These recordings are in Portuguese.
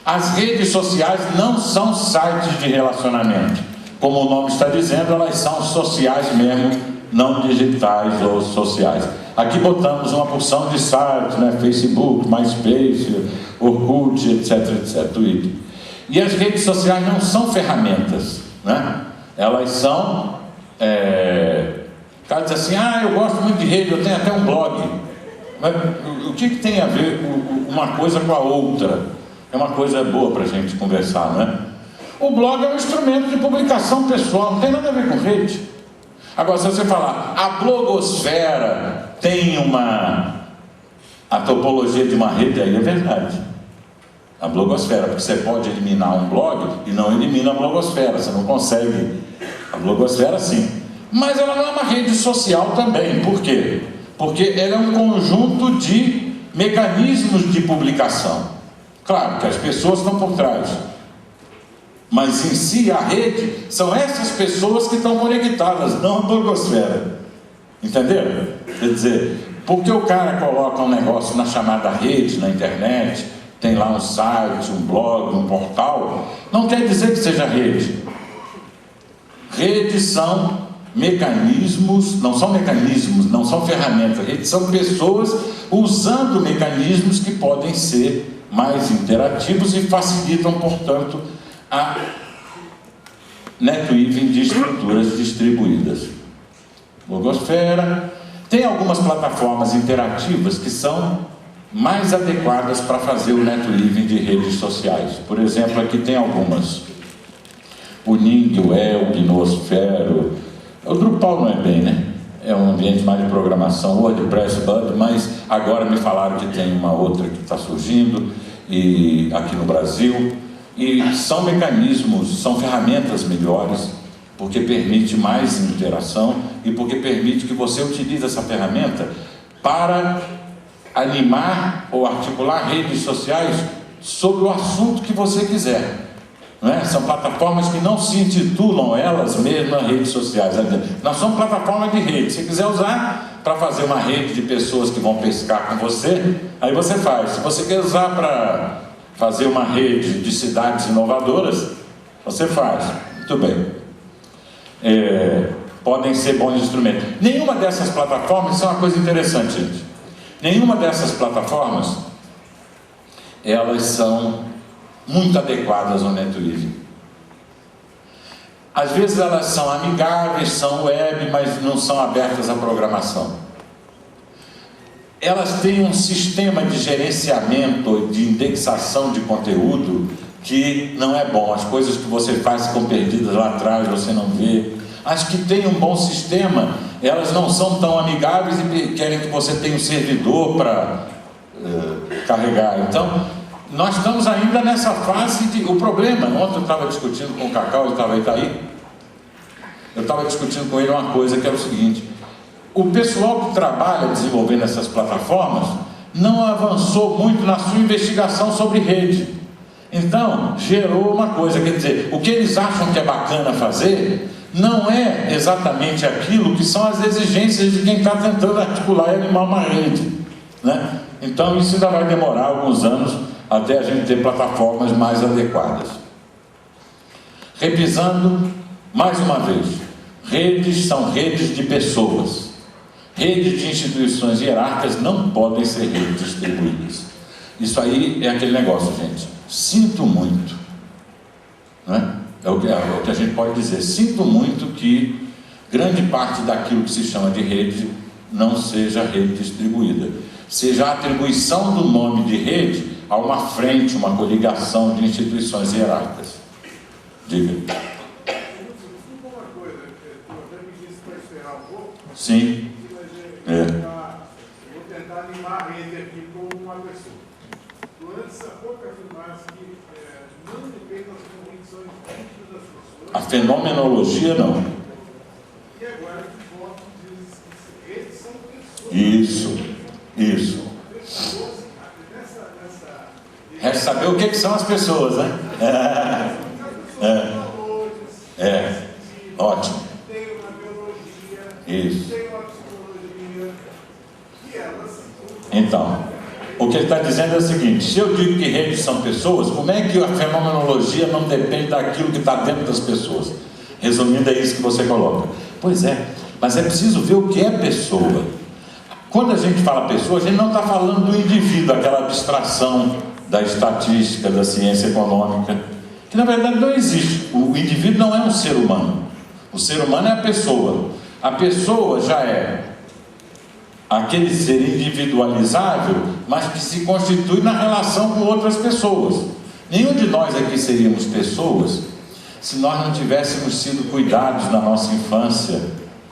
As redes sociais não são sites de relacionamento. Como o nome está dizendo, elas são sociais mesmo, não digitais ou sociais. Aqui botamos uma porção de sites, né? Facebook, MySpace, Orkut, etc, Twitter. E as redes sociais não são ferramentas, né? Elas são... O cara diz assim, eu gosto muito de rede, eu tenho até um blog. Mas o que tem a ver uma coisa com a outra? É uma coisa boa para a gente conversar, né? O blog é um instrumento de publicação pessoal, não tem nada a ver com rede. Agora, se você falar, a blogosfera tem a topologia de uma rede, aí é verdade. A blogosfera, porque você pode eliminar um blog e não elimina a blogosfera, você não consegue. A blogosfera sim. Mas ela não é uma rede social também. Por quê? Porque ela é um conjunto de mecanismos de publicação. Claro que as pessoas estão por trás, mas em si a rede são essas pessoas que estão conectadas, não a blogosfera. Entenderam? Quer dizer, porque o cara coloca um negócio na chamada rede, na internet, tem lá um site, um blog, um portal, não quer dizer que seja rede. Redes são mecanismos, não são ferramentas. Redes são pessoas usando mecanismos que podem ser mais interativos e facilitam, portanto, a netweaving de estruturas distribuídas. Blogosfera. Tem algumas plataformas interativas que são mais adequadas para fazer o netweaving de redes sociais. Por exemplo, aqui tem algumas. O Ning, o Elb, Noosfero. O Drupal não é bem, né? É um ambiente mais de programação, o WordPress, mas agora me falaram que tem uma outra que está surgindo aqui no Brasil. E são mecanismos, são ferramentas melhores, porque permite mais interação e porque permite que você utilize essa ferramenta para animar ou articular redes sociais sobre o assunto que você quiser. Não é? São plataformas que não se intitulam elas mesmas redes sociais. Nós somos plataformas de rede. Se quiser usar para fazer uma rede de pessoas que vão pescar com você, aí você faz. Se você quer usar para fazer uma rede de cidades inovadoras, você faz. Muito bem. Podem ser bons instrumentos. Nenhuma dessas plataformas, isso é uma coisa interessante, gente. Nenhuma dessas plataformas, elas são muito adequadas ao netweaving. Às vezes elas são amigáveis, são web, mas não são abertas à programação. Elas têm um sistema de gerenciamento, de indexação de conteúdo que não é bom. As coisas que você faz ficam perdidas lá atrás, você não vê. As que têm um bom sistema, elas não são tão amigáveis e querem que você tenha um servidor para carregar. Então, nós estamos ainda nessa fase de... O problema, ontem eu estava discutindo com o Cacau, ele estava aí, eu estava discutindo com ele uma coisa que era o seguinte: o pessoal que trabalha desenvolvendo essas plataformas não avançou muito na sua investigação sobre rede. Então, gerou uma coisa, quer dizer, o que eles acham que é bacana fazer não é exatamente aquilo que são as exigências de quem está tentando articular e animar uma rede, né? Então, isso ainda vai demorar alguns anos até a gente ter plataformas mais adequadas. Revisando, mais uma vez, redes são redes de pessoas. Redes de instituições hierárquicas não podem ser redes distribuídas. Isso aí é aquele negócio, gente. Sinto muito, né? É o que a gente pode dizer. Sinto muito que grande parte daquilo que se chama de rede não seja rede distribuída. Seja a atribuição do nome de rede a uma frente, uma coligação de instituições hierárquicas. Diga. Uma coisa, tu até me disse para esperar um pouco. Sim. Eu vou tentar animar a rede aqui com uma pessoa. Tu antes há pouco afirmaste que não depende das convicções íntimas das pessoas. A fenomenologia não. E agora que volta diz que redes são pessoas. Isso. Pessoas, Resta saber o que são as pessoas, né? Ótimo. tem uma biologia, Isso. tem uma psicologia, e elas... Então, o que ele está dizendo é o seguinte: se eu digo que redes são pessoas, como é que a fenomenologia não depende daquilo que está dentro das pessoas? Resumindo, é isso que você coloca. Pois é, mas é preciso ver o que é pessoa. Quando a gente fala pessoa, a gente não está falando do indivíduo, aquela abstração da estatística, da ciência econômica, que na verdade não existe. O indivíduo não é um ser humano. O ser humano é a pessoa. A pessoa já é aquele ser individualizável, mas que se constitui na relação com outras pessoas. Nenhum de nós aqui seríamos pessoas se nós não tivéssemos sido cuidados na nossa infância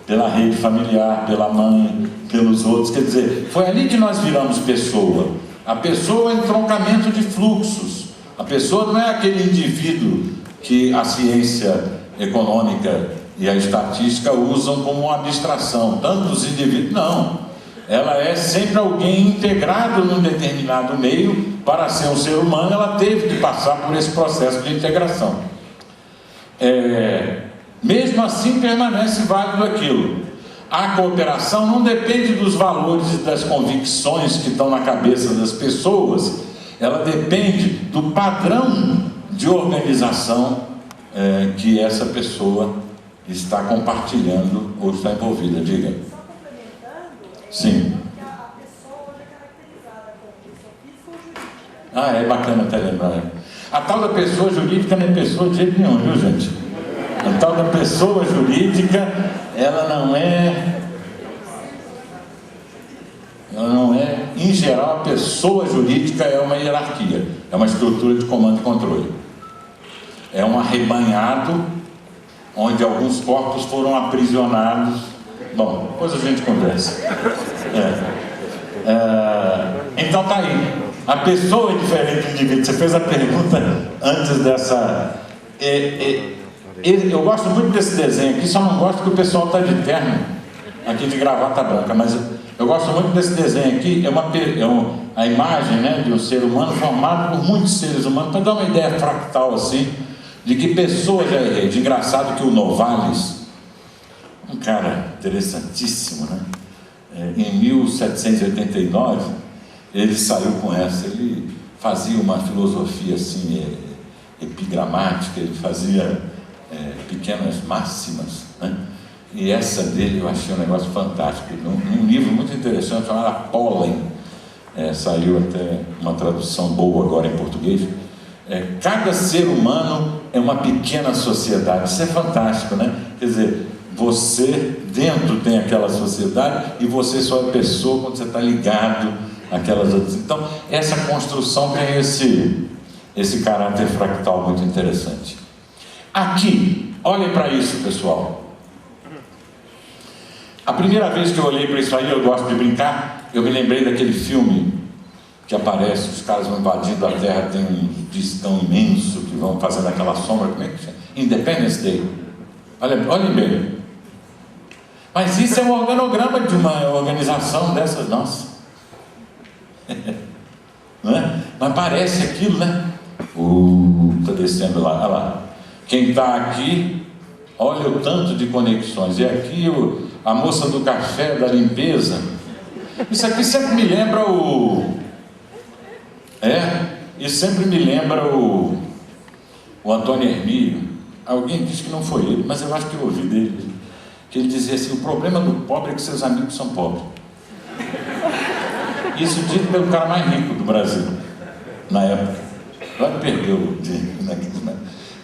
pela rede familiar, pela mãe, pelos outros. Quer dizer, foi ali que nós viramos pessoa. A pessoa é um entroncamento de fluxos. A pessoa não é aquele indivíduo que a ciência econômica e a estatística usam como uma abstração. Tantos indivíduos, não. Ela é sempre alguém integrado num determinado meio. Para ser um ser humano, ela teve que passar por esse processo de integração. Mesmo assim, permanece válido aquilo. A cooperação não depende dos valores e das convicções que estão na cabeça das pessoas. Ela depende do padrão de organização que essa pessoa está compartilhando ou está envolvida. Diga. Só complementando, Sim. a pessoa hoje é caracterizada como pessoa física ou jurídica. É bacana até lembrar. A tal da pessoa jurídica não é pessoa de jeito nenhum, viu, gente? A tal da pessoa jurídica, ela não é, em geral, a pessoa jurídica é uma hierarquia, é uma estrutura de comando e controle. É um arrebanhado onde alguns corpos foram aprisionados. Bom, depois a gente conversa. Então tá aí. A pessoa é diferente do indivíduo. Você fez a pergunta antes dessa. Eu gosto muito desse desenho aqui, só não gosto que o pessoal está de terno, aqui de gravata branca, mas eu gosto muito desse desenho aqui. A imagem, né, de um ser humano formado por muitos seres humanos, para dar uma ideia fractal assim, de que pessoa já é rede. Engraçado que o Novalis, um cara interessantíssimo, né? Em 1789, ele saiu com essa. Ele fazia uma filosofia assim, epigramática, ele fazia pequenas máximas, né? E essa dele eu achei um negócio fantástico. Num livro muito interessante chamado Pólen, saiu até uma tradução boa agora em português. Cada ser humano é uma pequena sociedade. Isso é fantástico, né? Quer dizer, você dentro tem aquela sociedade e você só é pessoa quando você está ligado àquelas outras. Então, essa construção tem esse caráter fractal muito interessante. Aqui, olhem para isso, pessoal. A primeira vez que eu olhei para isso aí, eu gosto de brincar, eu me lembrei daquele filme que aparece, os caras vão invadindo a Terra, tem um discão imenso que vão fazendo aquela sombra, como é que chama? Independence Day. Olhem bem. Mas isso é um organograma de uma organização dessas, nossa. Não é? Mas parece aquilo, né? Está descendo lá, olha lá. Quem está aqui, olha o tanto de conexões. E aqui a moça do café, da limpeza. Isso aqui sempre me lembra isso sempre me lembra o Antônio Hermílio. Alguém disse que não foi ele, mas eu acho que eu ouvi dele. Que ele dizia assim: o problema do pobre é que seus amigos são pobres. Isso dito pelo cara mais rico do Brasil, na época. Agora perdeu o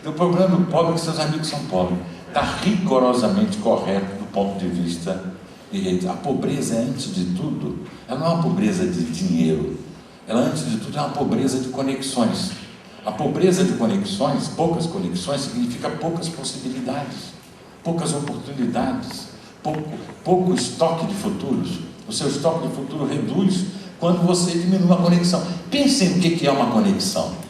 o problema do pobre é que seus amigos são pobres. Está rigorosamente correto do ponto de vista de rede. A pobreza, antes de tudo, ela não é uma pobreza de dinheiro. Ela, antes de tudo, é uma pobreza de conexões. A pobreza de conexões, poucas conexões, significa poucas possibilidades, poucas oportunidades, pouco estoque de futuros. O seu estoque de futuro reduz quando você diminui uma conexão. Pensem o que é uma conexão.